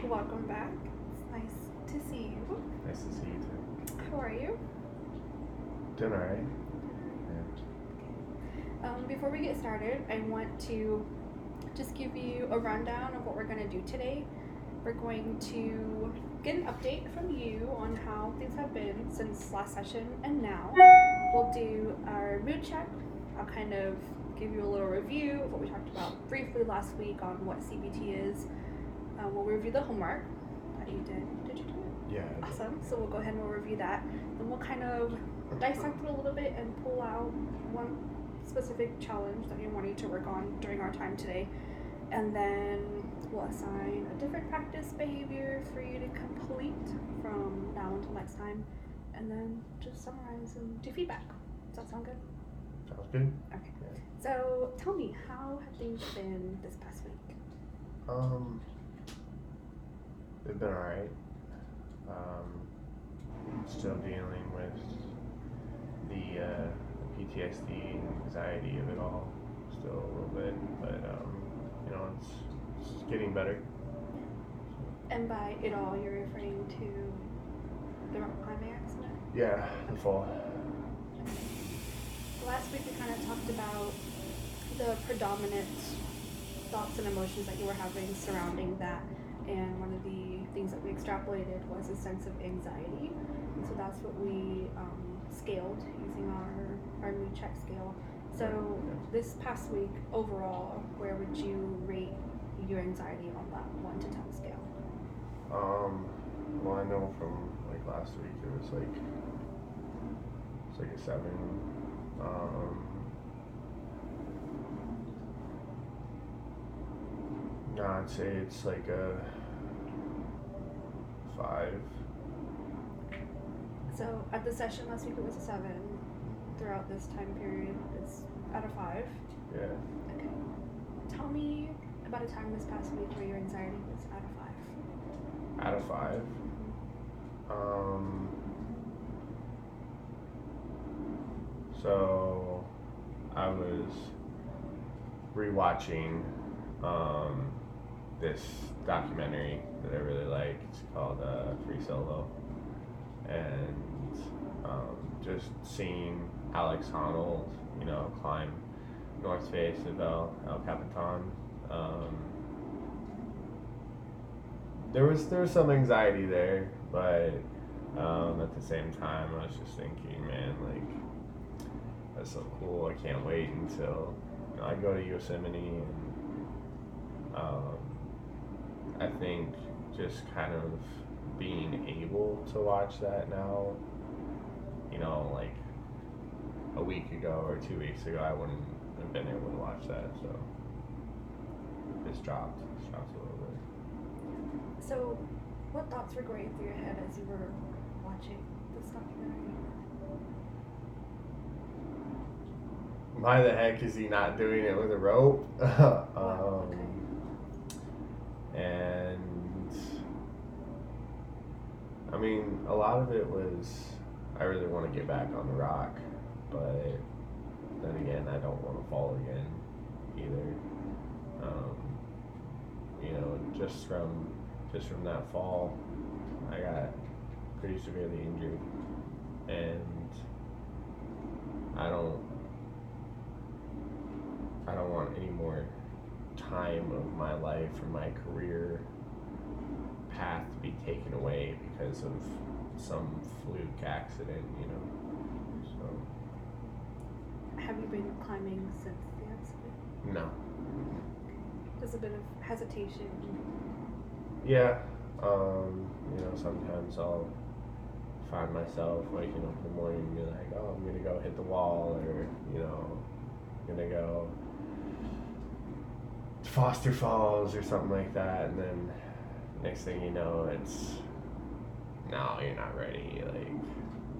Welcome back. It's nice to see you. Nice to see you too. How are you? Doing alright. Before we get started, I want to just give you a rundown of what we're going to do today. We're going to get an update from you on how things have been since last session and now. We'll do our mood check. I'll kind of give you a little review of what we talked about briefly last week on what CBT is. We'll review the homework that you did. Did you do it? Yeah. Awesome. So we'll go ahead and we'll review that. Then we'll kind of dissect it a little bit and pull out one specific challenge that you're wanting to work on during our time today. And then we'll assign a different practice behavior for you to complete from now until next time. And then just summarize and do feedback. Does that sound good? Sounds good. Okay. Yeah. So tell me, how have things been this past week? They've been alright. Still dealing with the PTSD and anxiety of it all. Still a little bit, but it's getting better. And by it all, you're referring to the rock climbing accident? Yeah, the fall. Last week we kind of talked about the predominant thoughts and emotions that you were having surrounding that, and one of the things that we extrapolated was a sense of anxiety, and so that's what we scaled using our mood check scale. So this past week, overall, where would you rate your anxiety on that 1 to 10 scale? Well, I know from like last week it was like a 7. No, I'd say it's like a 5. So at the session last week it was a 7. Throughout this time period, it's out of 5. Yeah. Okay. Tell me about a time this past week where your anxiety was out of 5. Out of 5. So I was rewatching this documentary that I really like. It's called Free Solo, and just seeing Alex Honnold, climb North Face of El Capitan. There was some anxiety there, but at the same time, I was just thinking, man, like, that's so cool. I can't wait until I go to Yosemite, and I think just kind of being able to watch that now, like a week ago or 2 weeks ago, I wouldn't have been able to watch that. So it's dropped a little bit. So what thoughts were going through your head as you were watching this documentary? Why the heck is he not doing it with a rope? Wow, okay. And I mean, a lot of it was, I really want to get back on the rock, but then again, I don't want to fall again either. Just from that fall, I got pretty severely injured, and I don't want any more time of my life or my career path to be taken away because of some fluke accident, So. Have you been climbing since the accident? No. There's a bit of hesitation. Yeah. Sometimes I'll find myself waking up in the morning and be like, oh, I'm gonna go hit the wall, or, I'm gonna go to Foster Falls or something like that, and then next thing you know, it's, no, you're not ready, like,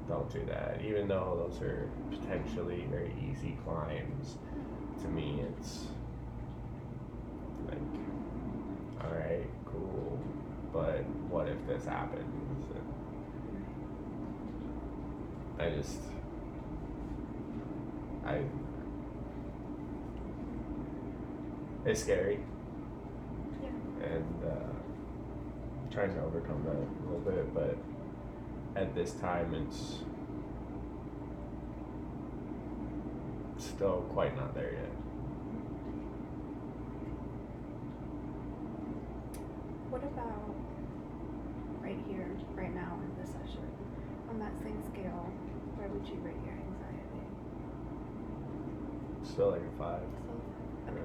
don't do that. Even though those are potentially very easy climbs, to me it's like, alright, cool, but what if this happens? And it's scary. Yeah. And trying to overcome that a little bit, but at this time it's still quite not there yet. What about right here, right now in this session? On that same scale, where would you rate your anxiety? Still like a 5. So, okay.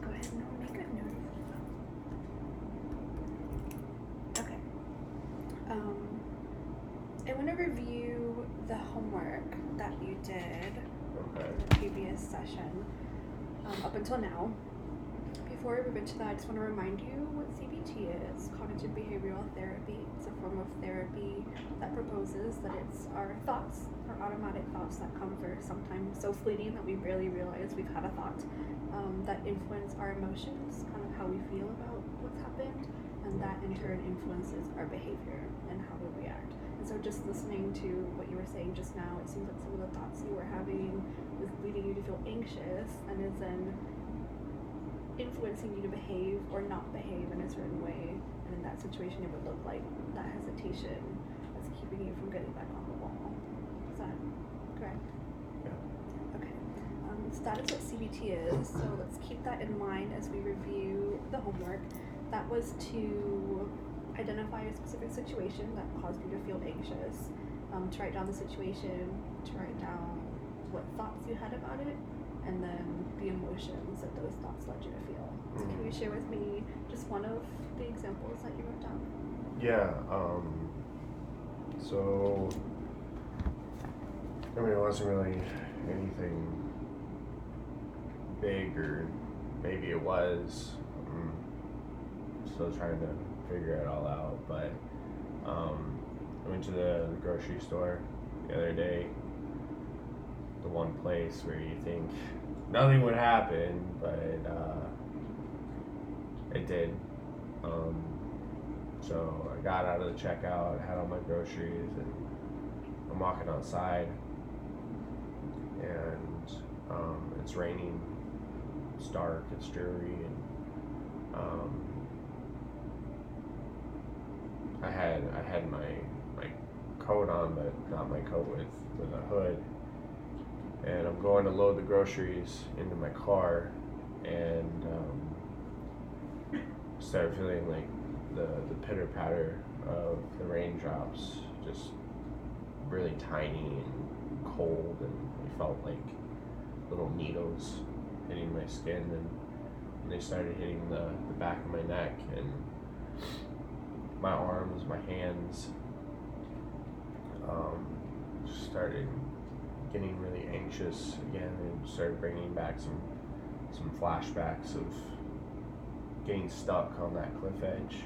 Go ahead and make a note of that. Okay. I want to review the homework that you did Okay. in the previous session up until now. Before we move into that, I just want to remind you what CBT is, cognitive behavioral therapy. It's a form of therapy that proposes that it's our thoughts, our automatic thoughts that come first, sometimes so fleeting that we barely realize we've had a thought, that influence our emotions, kind of how we feel about what's happened, and that in turn influences our behavior and how we react. And so just listening to what you were saying just now, it seems like some of the thoughts you were having is leading you to feel anxious and is then influencing you to behave or not behave in a certain way, and in that situation it would look like that hesitation that's keeping you from getting back on the wall. Is that correct? Yeah. Okay. So that is what CBT is, so let's keep that in mind as we review the homework. That was to identify a specific situation that caused you to feel anxious, to write down the situation, to write down what thoughts you had about it, and then the emotions that those thoughts led you to feel. So can you share with me just one of the examples that you wrote down? Yeah, so, I mean, it wasn't really anything big, or maybe it was. Still trying to figure it all out, but I went to the grocery store the other day, the one place where you think nothing would happen, but it did. So I got out of the checkout, had all my groceries, and I'm walking outside, and it's raining, it's dark, it's dreary, and I had my coat on, but not my coat with a hood, and I'm going to load the groceries into my car, and started feeling like the pitter patter of the raindrops, just really tiny and cold, and they felt like little needles hitting my skin, and they started hitting the back of my neck and my arms, my hands. Started getting really anxious again, and started bringing back some flashbacks of getting stuck on that cliff edge,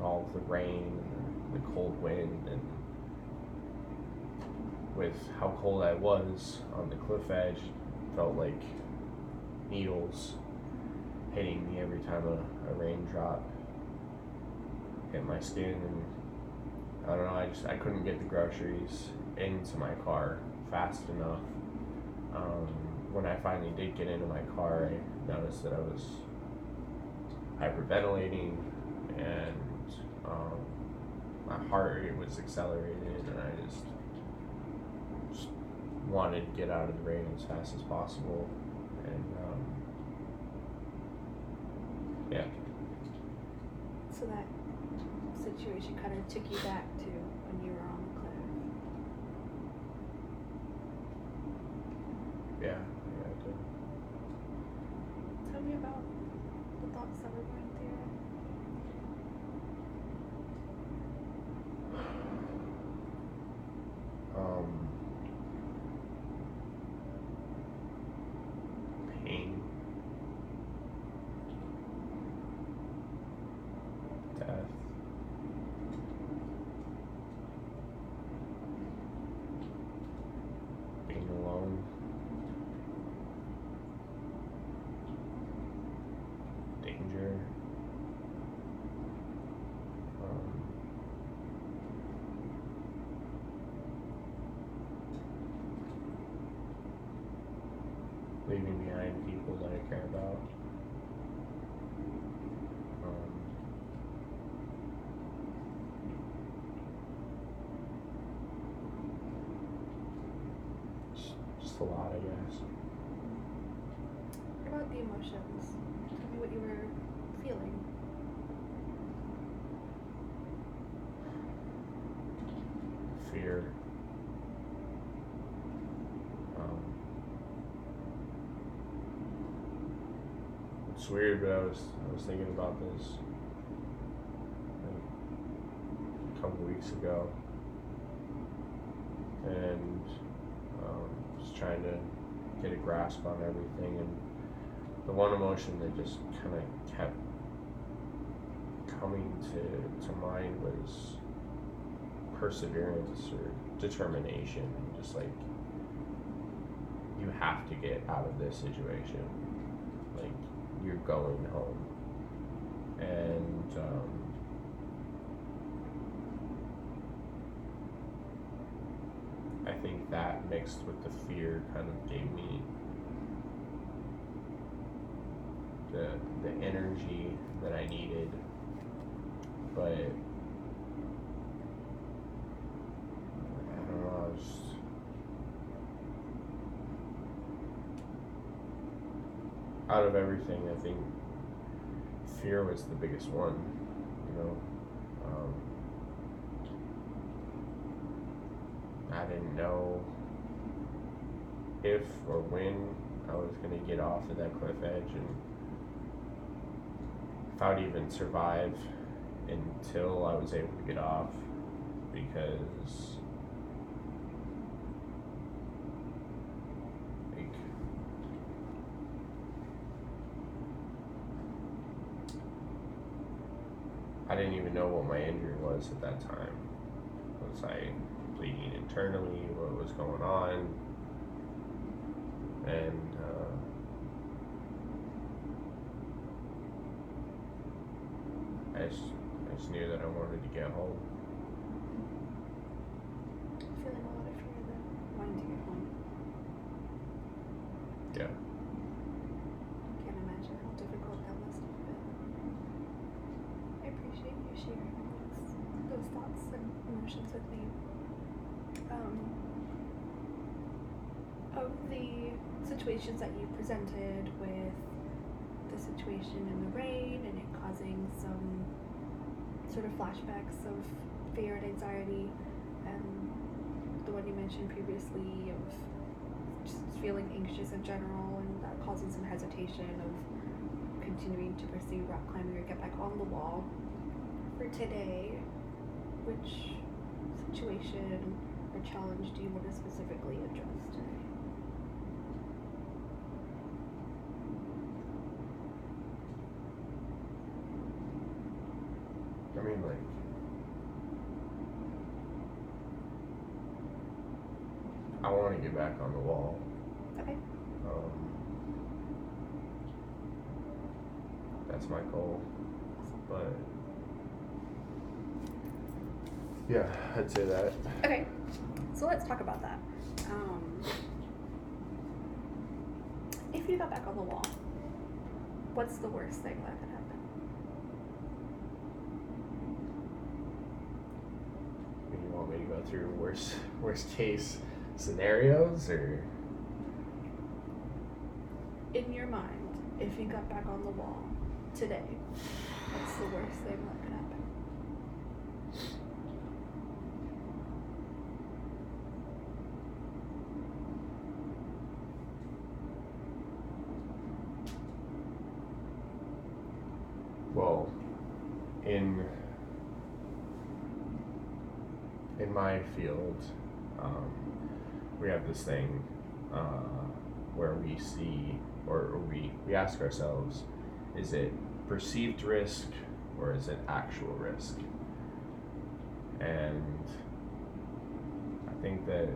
all of the rain and the cold wind, and with how cold I was on the cliff edge, felt like needles hitting me every time a raindrop hit my skin. And I don't know, I couldn't get the groceries into my car fast enough. When I finally did get into my car, I noticed that I was hyperventilating, and my heart rate was accelerated, and I just wanted to get out of the rain as fast as possible. And yeah. So that situation kind of took you back to when you were on the cliff. Yeah, it did. Tell me about the thoughts that were going through. Pain, death, being alone, danger, leaving behind people that I care about, just a lot, I guess. What about the emotions? Tell me what you were feeling. Fear. It's weird, but I was thinking about this like, a couple weeks ago, and just trying to get a grasp on everything, and the one emotion that just kind of kept coming to mind was perseverance or determination. Just like, you have to get out of this situation. Like, you're going home. And I think that mixed with the fear kind of gave me the energy that I needed. But I don't know, I was out of everything, I think fear was the biggest one, you know. I didn't know if or when I was going to get off of that cliff edge, and if I would even survive until I was able to get off, because like, I didn't even know what my injury was at that time. Was I bleeding internally? What was going on? And I just knew that I wanted to get home. Feeling a lot of fear then, wanting to get home. Yeah. I can't imagine how difficult that must have been. I appreciate you sharing those thoughts and emotions with me. Of the situations that you presented with the situation in the rain and it causing some sort of flashbacks of fear and anxiety, and the one you mentioned previously of just feeling anxious in general and that causing some hesitation of continuing to pursue rock climbing or get back on the wall. For today, which situation or challenge do you want to specifically address today? I mean, like, I want to get back on the wall. Okay. That's my goal. Awesome. But yeah, I'd say that. Okay, so let's talk about that. If you got back on the wall, what's the worst thing that could happen? You want me to go through worst case scenarios, or In your mind, if you got back on the wall today, what's the worst thing that could happen? well, in my field, we have this thing where we see, or we ask ourselves, is it perceived risk or is it actual risk? And I think that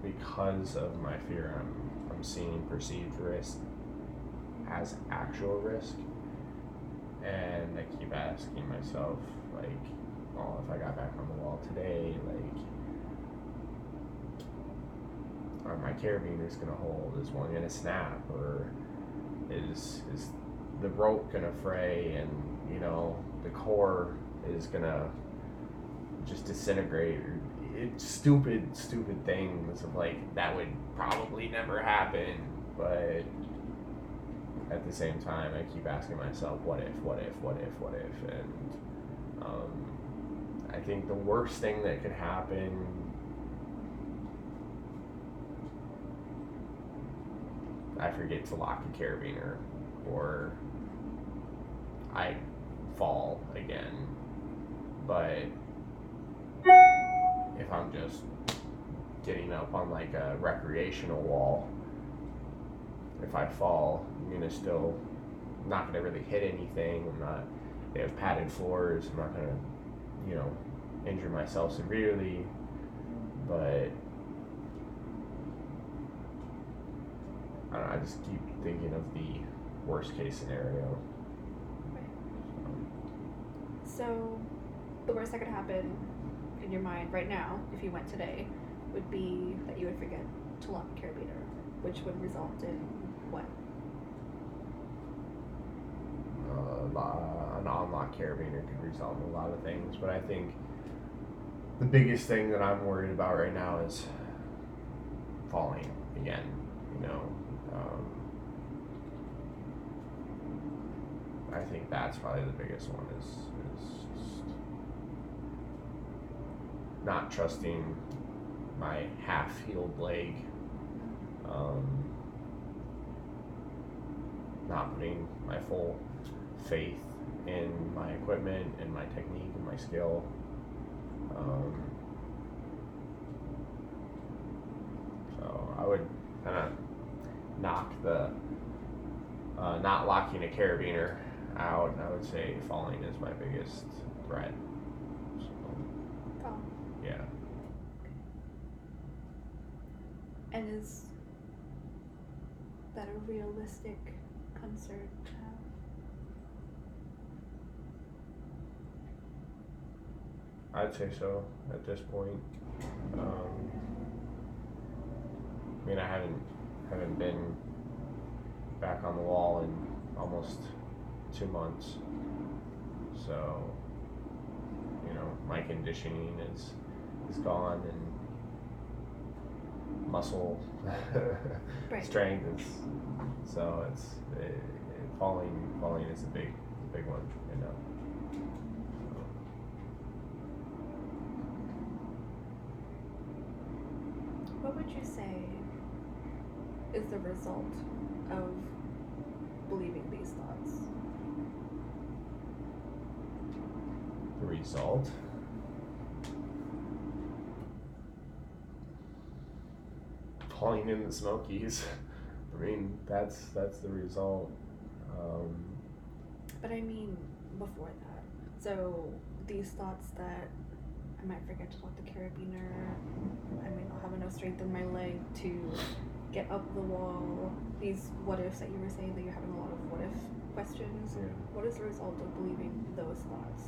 because of my fear, I'm seeing perceived risk as actual risk, and I keep asking myself, like, oh, if I got back on the wall today, like, are my carabiners gonna hold? Is one gonna snap, or is the rope gonna fray, and you know the core is gonna just disintegrate? Or it's stupid things of like that would probably never happen, but at the same time I keep asking myself what if, and I think the worst thing that could happen, I forget to lock a carabiner, or I fall again. But if I'm just getting up on like a recreational wall, if I fall, I'm gonna still not gonna really hit anything. They have padded floors. I'm not gonna, injure myself severely. But I don't know, I just keep thinking of the worst case scenario. So the worst that could happen in your mind right now, if you went today, would be that you would forget to lock a carabiner, which would result in what? An unlocked carabiner could result in a lot of things, but I think the biggest thing that I'm worried about right now is falling again. I think that's probably the biggest one is just not trusting my half-healed leg, not putting my full faith in my equipment and my technique and my skill. So I would kind of knock the not locking a carabiner out. I would say falling is my biggest threat. So, Oh. yeah. And is that a realistic concern to have? I'd say so at this point. I haven't been back on the wall in almost 2 months, so my conditioning is gone, and muscle Right. strength is, so falling is a big one. What would you say is the result of believing these thoughts? The result? Falling in the Smokies. I mean, that's the result. But I mean, before that. So these thoughts that I might forget to lock the carabiner, I may not have enough strength in my leg to get up the wall. These what ifs that you were saying, that you're having a lot of what if questions. Yeah. What is the result of believing those thoughts?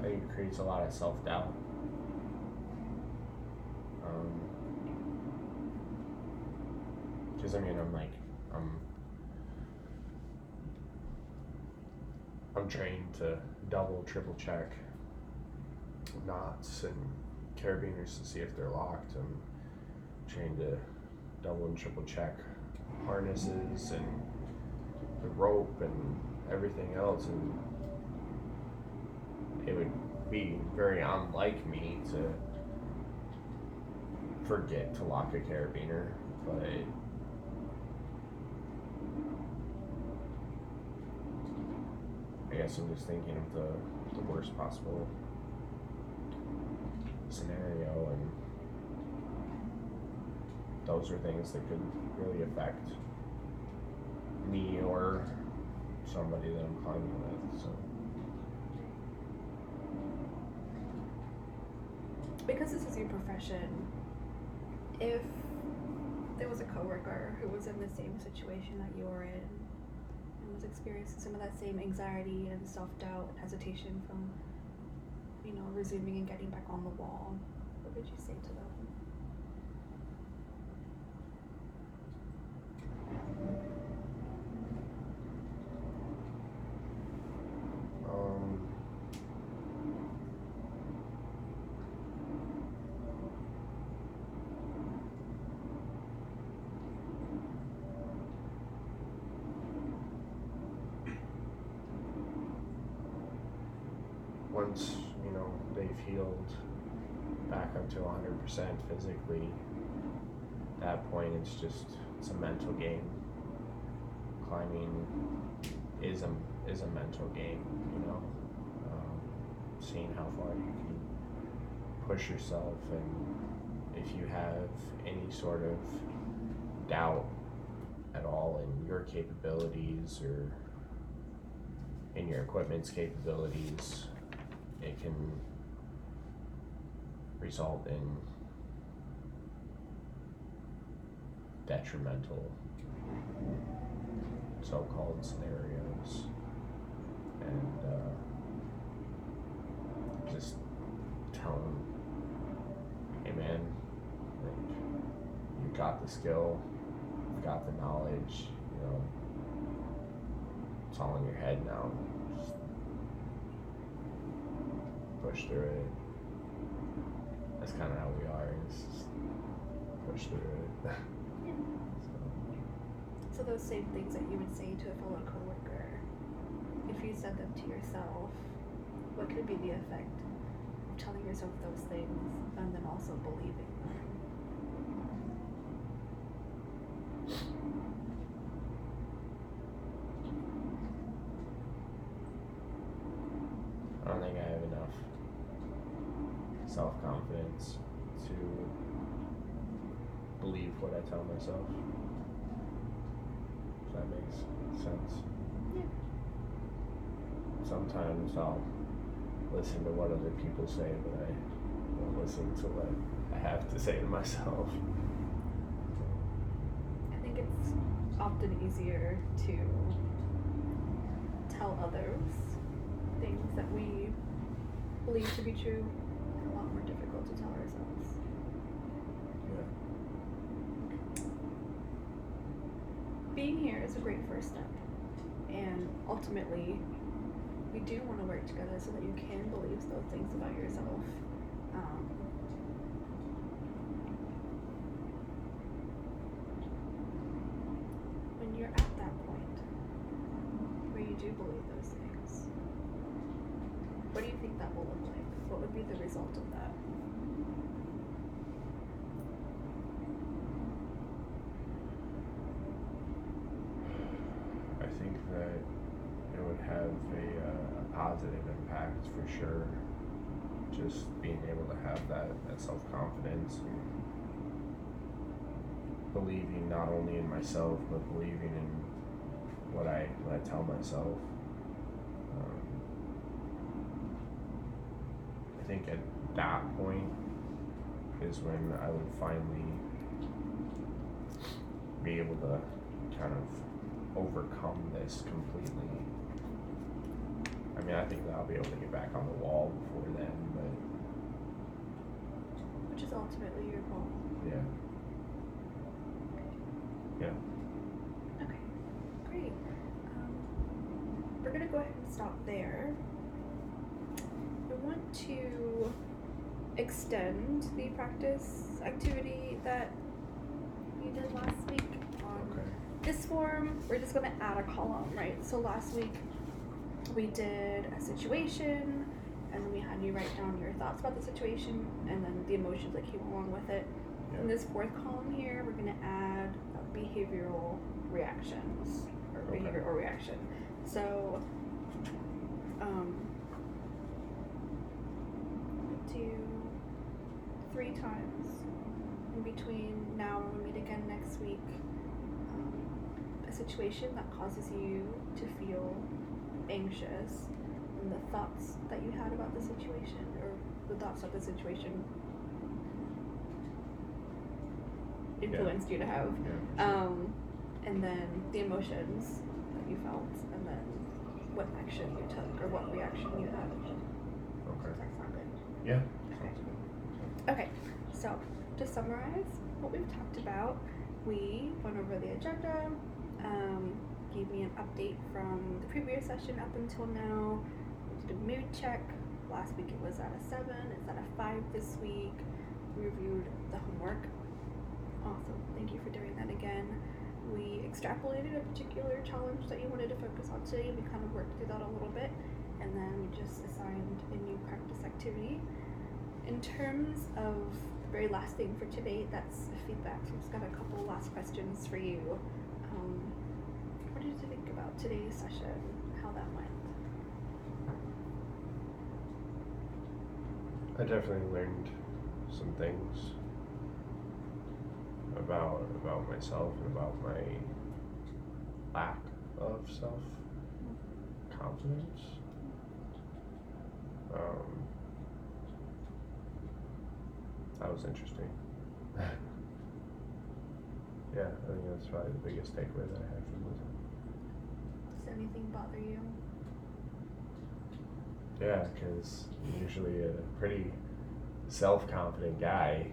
I think it creates a lot of self-doubt. Because I'm trained to double, triple check knots and carabiners to see if they're locked. I'm trained to double and triple check harnesses and the rope and everything else, and it would be very unlike me to forget to lock a carabiner, but I guess I'm just thinking of the worst possible scenario, and those are things that could really affect me or somebody that I'm climbing with. So Because this is your profession, if there was a coworker who was in the same situation that you were in and was experiencing some of that same anxiety and self-doubt and hesitation from, resuming and getting back on the wall, what would you say to them? Once, they've healed back up to 100% physically, at that point it's a mental game. Climbing is a mental game, seeing how far you can push yourself, and if you have any sort of doubt at all in your capabilities or in your equipment's capabilities, it can result in detrimental so-called scenarios, and just tell them, hey man, like, you got the skill, you've got the knowledge, it's all in your head now. Just push through it. That's kind of how we are. It's just push through it. So those same things that you would say to a fellow coworker, if you said them to yourself, what could be the effect of telling yourself those things and then also believing them? I don't think I have enough self-confidence to believe what I tell myself. If that makes sense. Yeah. Sometimes I'll listen to what other people say, but I won't listen to what I have to say to myself. I think it's often easier to tell others things that we believe to be true, and a lot more difficult to tell ourselves. Yeah. Being here is a great first step, and ultimately we do want to work together so that you can believe those things about yourself. When you're at that point where you do believe those things, what do you think that will look like? What would be the result of that? I think that it would have a positive impact for sure. Just being able to have that self-confidence and believing not only in myself but believing in what I tell myself. I think at that point is when I would finally be able to kind of overcome this completely. I mean, I think that I'll be able to get back on the wall before then, but Which is ultimately your goal. yeah. Okay, great. We're gonna go ahead and stop there. I want to extend the practice activity that you did last week on Okay. this form. We're just gonna add a column, right? So last week we did a situation, and then we had you write down your thoughts about the situation and then the emotions that came along with it. Yeah. In this fourth column here, we're gonna add behavioral reactions, or Okay. behavior or reaction. So, do 3 times in between now and we meet again next week, a situation that causes you to feel anxious, and the thoughts that you had about the situation, or the thoughts of the situation. influenced you to have. Yeah. And then the emotions that you felt, and then what action you took or what reaction you had. Okay. Does that sound good? Yeah. Okay. Okay, so to summarize what we've talked about, we went over the agenda, gave me an update from the previous session up until now. We did a mood check. Last week it was at a 7, it's at a 5 this week. We reviewed the homework. Awesome, thank you for doing that again. We extrapolated a particular challenge that you wanted to focus on today. We kind of worked through that a little bit, and then we just assigned a new practice activity. In terms of the very last thing for today, that's feedback. So I've just got a couple last questions for you. What did you think about today's session? How that went? I definitely learned some things about myself and about my lack of self-confidence. That was interesting. Yeah, I think that's probably the biggest takeaway that I had from this. Does anything bother you? Yeah, because I'm usually a pretty self-confident guy,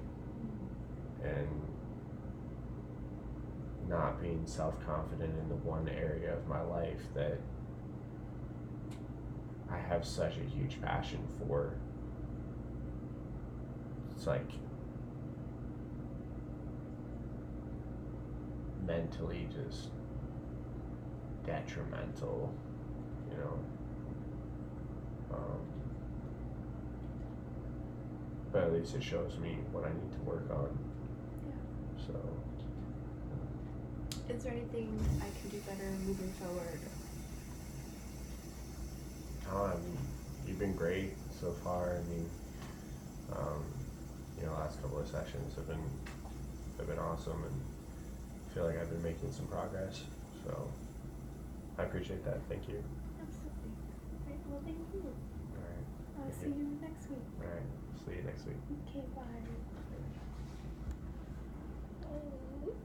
and not being self-confident in the one area of my life that I have such a huge passion for. It's like mentally just detrimental, you know. But at least it shows me what I need to work on. Yeah. So. Is there anything I can do better moving forward? You've been great so far. I mean, last couple of sessions have been awesome, and I feel like I've been making some progress. So I appreciate that. Thank you. Absolutely. Right. Well, thank you. All right. I'll see you next week. All right. See you next week. Okay. Bye.